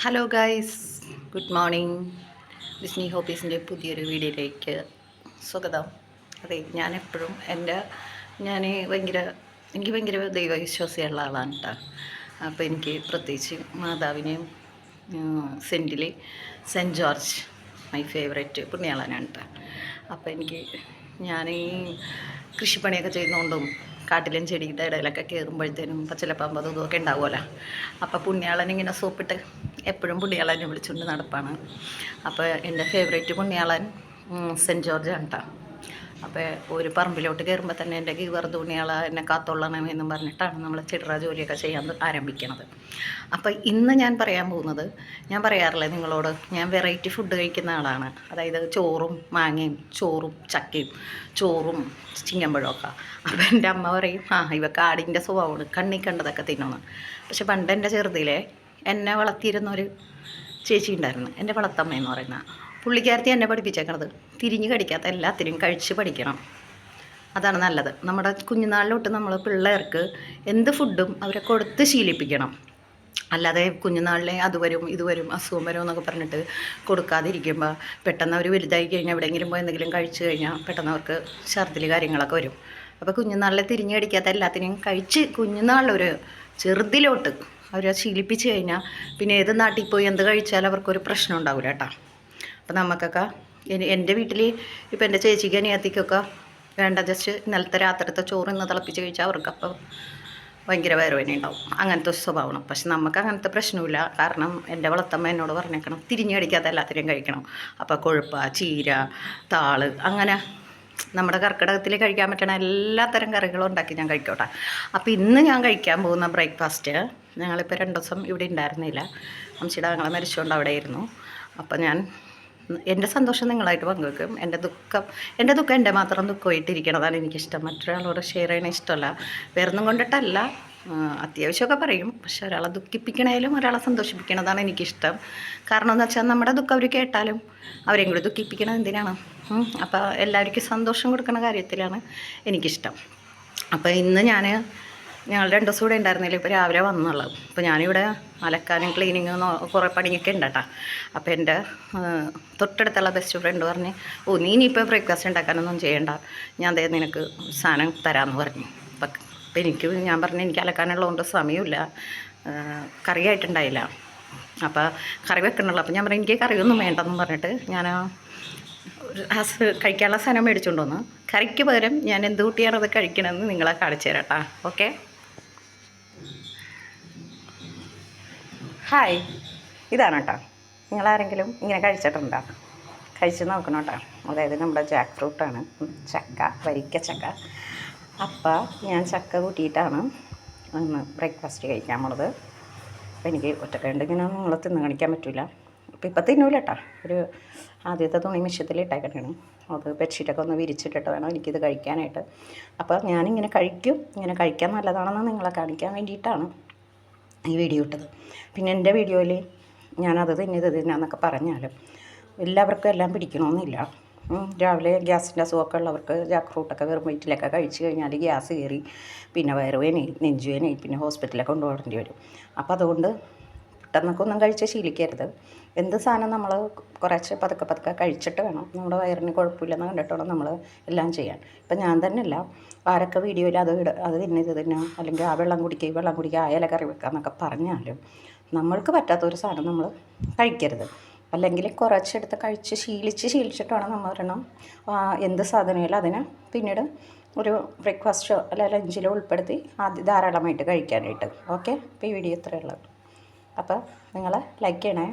Hello guys, good morning. Disney ഹോബീസിൻ്റെ പുതിയൊരു വീഡിയോയിലേക്ക് സ്വാഗതം. അതെ, ഞാനെപ്പോഴും എനിക്ക് ഭയങ്കര ദൈവവിശ്വാസിയുള്ള ആളാണ് കേട്ടോ. അപ്പോൾ എനിക്ക് പ്രത്യേകിച്ച് മാതാവിനെയും സെൻറ്റ് ജോർജ് മൈ ഫേവറേറ്റ് പുണ്യാളനാണ് കേട്ടോ. അപ്പോൾ ഞാൻ ഈ കൃഷിപ്പണിയൊക്കെ ചെയ്യുന്നതുകൊണ്ടും കാട്ടിലും ചെടിയുടെ ഇടയിലൊക്കെ കയറുമ്പോഴത്തേനും പച്ചിലപ്പാമ്പ് അതും ഇതൊക്കെ ഉണ്ടാവുമല്ലോ. അപ്പോൾ പുണ്യാളൻ ഇങ്ങനെ സോപ്പിട്ട് എപ്പോഴും പുണ്യാളനെ വിളിച്ചുകൊണ്ട് നടപ്പാണ്. അപ്പോൾ എൻ്റെ ഫേവറേറ്റ് പുണ്യാളൻ സെൻറ്റ് ജോർജ് ആണ് കേട്ടോ. അപ്പോൾ ഒരു പറമ്പിലോട്ട് കയറുമ്പോൾ തന്നെ എൻ്റെ ഗീവർ തുണിയാള എന്നെ കാത്തോളണം എന്നും പറഞ്ഞിട്ടാണ് നമ്മൾ ചില്ലറ ജോലിയൊക്കെ ചെയ്യാൻ ആരംഭിക്കണത്. അപ്പോൾ ഇന്ന് ഞാൻ പറയാൻ പോകുന്നത്, ഞാൻ പറയാറില്ലേ നിങ്ങളോട്, ഞാൻ വെറൈറ്റി ഫുഡ് കഴിക്കുന്ന ആളാണ്. അതായത് ചോറും മാങ്ങയും ചോറും ചക്കയും ചോറും ചിങ്ങമ്പഴമൊക്കെ. അപ്പോൾ എൻ്റെ അമ്മ പറയും, ഇവ കാടിൻ്റെ സ്വഭാവമാണ്, കണ്ണി കണ്ടതൊക്കെ തിന്നണം. പക്ഷെ പണ്ട് എൻ്റെ ചെറുതിലെ എന്നെ വളർത്തിയിരുന്നൊരു ചേച്ചി ഉണ്ടായിരുന്നു, എൻ്റെ വളർത്തമ്മയെന്ന് പറയുന്ന പുള്ളിക്കാരത്തി എന്നെ പഠിപ്പിച്ചേക്കണത് തിരിഞ്ഞ് കടിക്കാത്ത എല്ലാത്തിനും കഴിച്ച് പഠിക്കണം. അതാണ് നല്ലത്. നമ്മുടെ കുഞ്ഞുനാളിലോട്ട് നമ്മൾ പിള്ളേർക്ക് എന്ത് ഫുഡും അവരെ കൊടുത്ത് ശീലിപ്പിക്കണം. അല്ലാതെ കുഞ്ഞുനാളിലെ അത് വരും ഇത് വരും അസുഖം വരും എന്നൊക്കെ പറഞ്ഞിട്ട് കൊടുക്കാതിരിക്കുമ്പോൾ പെട്ടെന്ന് അവർ വലുതായി കഴിഞ്ഞാൽ എവിടെയെങ്കിലും പോയി എന്തെങ്കിലും കഴിച്ചു കഴിഞ്ഞാൽ പെട്ടെന്ന് അവർക്ക് ഛർദിൽ കാര്യങ്ങളൊക്കെ വരും. അപ്പോൾ കുഞ്ഞുനാളിലെ തിരിഞ്ഞ് കടിക്കാത്ത എല്ലാത്തിനെയും കഴിച്ച് കുഞ്ഞുനാളിലൊരു ചെറുതിലോട്ട് അവരെ ശീലിപ്പിച്ച് കഴിഞ്ഞാൽ പിന്നെ ഏത് നാട്ടിൽ പോയി എന്ത് കഴിച്ചാലും അവർക്കൊരു പ്രശ്നം ഉണ്ടാവില്ല കേട്ടോ. അപ്പോൾ നമുക്കൊക്കെ എൻ്റെ വീട്ടിൽ ഇപ്പോൾ എൻ്റെ ചേച്ചിക്ക് അനിയത്തിക്കൊക്കെ വേണ്ട ജസ്റ്റ് ഇന്നലത്തെ രാത്രിത്തെ ചോറ് ഇന്ന് തിളപ്പിച്ച് കഴിച്ചാൽ അവർക്കപ്പോൾ ഭയങ്കര വയറുവേദന ഉണ്ടാവും. അങ്ങനത്തെ സ്വഭാവമാണ്. പക്ഷെ നമുക്ക് അങ്ങനത്തെ പ്രശ്നമില്ല. കാരണം എൻ്റെ വളർത്തമ്മ എന്നോട് പറഞ്ഞേക്കണം തിരിഞ്ഞ് കടിക്കാത്ത എല്ലാത്തിനെയും കഴിക്കണം. അപ്പോൾ കൊഴുപ്പ, ചീര, താള്, അങ്ങനെ നമ്മുടെ കർക്കിടകത്തിൽ കഴിക്കാൻ പറ്റണ എല്ലാത്തരം കറികളും ഉണ്ടാക്കി ഞാൻ കഴിക്കോട്ടെ. അപ്പോൾ ഇന്ന് ഞാൻ കഴിക്കാൻ പോകുന്ന ബ്രേക്ക്ഫാസ്റ്റ്, ഞങ്ങളിപ്പോൾ 2 ദിവസം ഇവിടെ ഉണ്ടായിരുന്നില്ല, അമ്മച്ചിയുടെ ഞങ്ങളെ മരിച്ചുകൊണ്ട് അവിടെ ആയിരുന്നു. അപ്പോൾ ഞാൻ എൻ്റെ സന്തോഷം നിങ്ങളായിട്ട് പങ്കുവെക്കും. എൻ്റെ ദുഃഖം എൻ്റെ മാത്രം ദുഃഖമായിട്ടിരിക്കണതാണ് എനിക്കിഷ്ടം. മറ്റൊരാളോട് ഷെയർ ചെയ്യണ ഇഷ്ടമല്ല. വേറൊന്നും കൊണ്ടിട്ടല്ല, അത്യാവശ്യമൊക്കെ പറയും. പക്ഷെ ഒരാളെ ദുഃഖിപ്പിക്കണേലും ഒരാളെ സന്തോഷിപ്പിക്കണതാണ് എനിക്കിഷ്ടം. കാരണം എന്ന് വെച്ചാൽ നമ്മുടെ ദുഃഖം അവർ കേട്ടാലും അവരെയും കൂടി ദുഃഖിപ്പിക്കണത് എന്തിനാണ്? അപ്പോൾ എല്ലാവർക്കും സന്തോഷം കൊടുക്കുന്ന കാര്യത്തിലാണ് എനിക്കിഷ്ടം. അപ്പോൾ ഇന്ന് ഞങ്ങൾ 2 ദിവസം ഇവിടെ ഉണ്ടായിരുന്നില്ല, ഇപ്പോൾ രാവിലെ വന്നുള്ളത്. അപ്പോൾ ഞാനിവിടെ അലക്കാനും ക്ലീനിങ്ങും കുറേ പണിയൊക്കെ ഉണ്ട് കേട്ടോ. അപ്പോൾ എൻ്റെ തൊട്ടടുത്തുള്ള ബെസ്റ്റ് ഫ്രണ്ട് പറഞ്ഞ്, നീ ഇനിയിപ്പോൾ ബ്രേക്ക്ഫാസ്റ്റ് ഉണ്ടാക്കാനൊന്നും ചെയ്യണ്ട, ഞാൻ നിനക്ക് സാധനം തരാമെന്ന് പറഞ്ഞു. അപ്പോൾ ഞാൻ പറഞ്ഞു എനിക്ക് അലക്കാനുള്ളതുകൊണ്ട് സമയമില്ല, കറിയായിട്ടുണ്ടായില്ല, അപ്പോൾ കറി വെക്കണുള്ളൂ. അപ്പോൾ ഞാൻ പറഞ്ഞു എനിക്ക് കറിയൊന്നും വേണ്ടെന്ന് പറഞ്ഞിട്ട് ഞാൻ കഴിക്കാനുള്ള സാധനം മേടിച്ചുകൊണ്ട് വന്നു. കറിക്ക് പകരം ഞാൻ എന്ത് കൂട്ടിയാണ് അത് കഴിക്കണമെന്ന് നിങ്ങളെ കാണിച്ചു തരാം കേട്ടോ. ഓക്കെ, ഹായ്, ഇതാണ് കേട്ടോ. നിങ്ങളാരെങ്കിലും ഇങ്ങനെ കഴിച്ചിട്ടുണ്ടോ? കഴിച്ച് നോക്കണം കേട്ടോ. അതായത് നമ്മുടെ ജാക്ക് ഫ്രൂട്ടാണ്, ചക്ക, വരിക്ക ചക്ക. അപ്പോൾ ഞാൻ ചക്ക കൂട്ടിയിട്ടാണ് ഒന്ന് ബ്രേക്ക്ഫാസ്റ്റ് കഴിക്കാൻ പോണത്. അപ്പോൾ എനിക്ക് ഒറ്റക്കണ്ട് ഇങ്ങനെ നിങ്ങളെ തിന്ന് കാണിക്കാൻ പറ്റില്ല. അപ്പോൾ ഇപ്പം തിന്നൂല കേട്ടോ. ഒരു ആദ്യത്തെ തുണി മിഷ്യത്തിൽ ഇട്ടേക്കട്ടാണ്, അത് ബെഡ്ഷീറ്റൊക്കെ ഒന്ന് വിരിച്ചിട്ടിട്ട് വേണം എനിക്കിത് കഴിക്കാനായിട്ട്. അപ്പോൾ ഞാനിങ്ങനെ കഴിക്കും, ഇങ്ങനെ കഴിക്കാൻ നല്ലതാണെന്ന് നിങ്ങളെ കാണിക്കാൻ വേണ്ടിയിട്ടാണ് ഈ വീഡിയോ ഇട്ടത്. പിന്നെ എൻ്റെ വീഡിയോയിൽ ഞാനത് തിന്നാന്നൊക്കെ പറഞ്ഞാലും എല്ലാവർക്കും എല്ലാം പിടിക്കണമെന്നില്ല. രാവിലെ ഗ്യാസിൻ്റെ അസുഖമൊക്കെ ഉള്ളവർക്ക് ജാക്ക് ഫ്രൂട്ടൊക്കെ വെറും വയറ്റിലൊക്കെ കഴിച്ച് കഴിഞ്ഞാൽ ഗ്യാസ് കയറി പിന്നെ വയറുവേനയും നെഞ്ചുവേനയും പിന്നെ ഹോസ്പിറ്റലിലൊക്കെ കൊണ്ടുപോകേണ്ടി വരും. അപ്പോൾ അതുകൊണ്ട് പെട്ടെന്നൊക്കെ ഒന്നും കഴിച്ച് ശീലിക്കരുത്. എന്ത് സാധനം നമ്മൾ കുറച്ച് പതുക്കെ കഴിച്ചിട്ട് വേണം, നമ്മുടെ വയറിന് കുഴപ്പമില്ലെന്ന് കണ്ടിട്ട് വേണം നമ്മൾ എല്ലാം ചെയ്യാൻ. ഇപ്പം ഞാൻ തന്നെയല്ല, ആരൊക്കെ വീഡിയോയിൽ അത് ഇത് തിന്നാം, അല്ലെങ്കിൽ ആ വെള്ളം കുടിക്കുക, ആ ഇല കറി വെക്കുക എന്നൊക്കെ പറഞ്ഞാലും നമ്മൾക്ക് പറ്റാത്തൊരു സാധനം നമ്മൾ കഴിക്കരുത്. അല്ലെങ്കിൽ കുറച്ചെടുത്ത് കഴിച്ച് ശീലിച്ചിട്ട് വേണം നമ്മൾ പറയണം എന്ത് സാധനമില്ല അതിനെ പിന്നീട് ഒരു ബ്രേക്ക്ഫാസ്റ്റോ അല്ല ലഞ്ചിലോ ഉൾപ്പെടുത്തി ധാരാളമായിട്ട് കഴിക്കാനായിട്ട്. ഓക്കെ, അപ്പോൾ ഈ വീഡിയോ ഇത്രയേ ഉള്ളൂ. അപ്പോൾ നിങ്ങൾ ലൈക്ക് ചെയ്യണേ.